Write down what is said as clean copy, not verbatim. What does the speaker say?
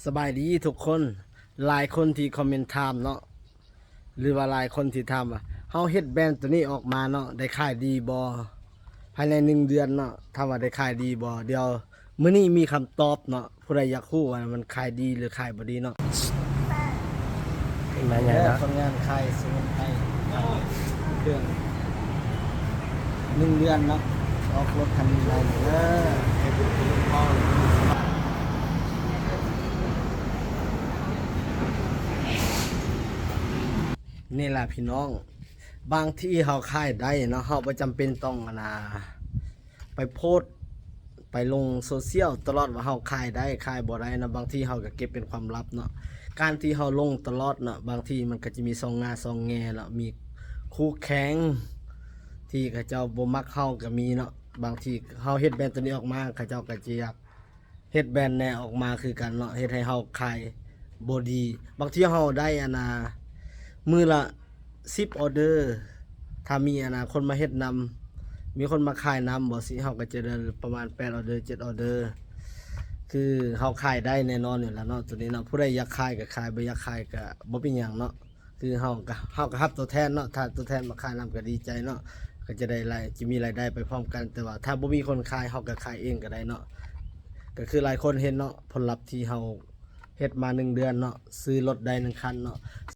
สบายดีทุกคนหลายคนที่คอมเมนต์ถามเนาะหรือว่าหลายคนที่ถามว่าเฮาเฮ็ดแบรนด์ตัวนี้ออกมาเนาะได้ขายดีบ่ภายใน1 เดือนเนาะถามว่าได้ขายดีบ่เดี๋ยวมื้อนี้มีคำตอบเนาะผู้ใดอยากรู้ว่ามันขายดีหรือขายบ่ดีเนาะ มาใหญ่เนาะ คนงานขายสมุนไพรเครื่อง1 เดือนเนาะออกรถคันนี้ได้เด้อเฮ็ดเป็นพ่อนี่แหละพี่น้องบางที่เฮาขายได้เนาะเฮาบ่จำเป็นต้องไปโพสต์ไปลงโซเชียลตลอดว่าเฮาขายได้ขายบ่ได้นะบางทีเฮาก็เก็บเป็นความลับเนาะการที่เฮาลงตลอดเนาะบางทีมันก็จะมีสองงาสองแง่แล้วมีคู่แข่งที่เขาเจ้าบ่มักเฮาก็มีเนาะบางทีเฮาเฮ็ดแบรนด์ตัวนี้ออกมาเขาเจ้าก็จะอยากเฮ็ดแบรนด์แนวออกมาคือกันเนาะเฮ็ดให้เฮาขายบ่ดีบางทีเฮาได้มือละ10 ออเดอร์ถ้ามีคนมาเฮ็ดนำมีคนมาขายนำบ่สิเฮาก็จะได้ประมาณ8 ออเดอร์7 ออเดอร์คือเฮาขายได้แน่นอนอยู่แล้วเนาะตัวนี้เนาะผู้ใดอยากขายก็ขายบ่อยากขายก็บ่เป็นหยังเนาะคือเฮาก็รับตัวแทนเนาะถ้าตัวแทนมาขายนำก็ดีใจเนาะก็จะได้จะมีรายได้ไปพร้อมกันแต่ว่าถ้าบ่มีคนขายเฮาก็ขายเองก็ได้เนาะก็คือหลายคนเห็นเนาะผลลัพธ์ที่เฮาเฮ็ดมา1 เดือนเนาะซื้อรถได้1 คันเนาะ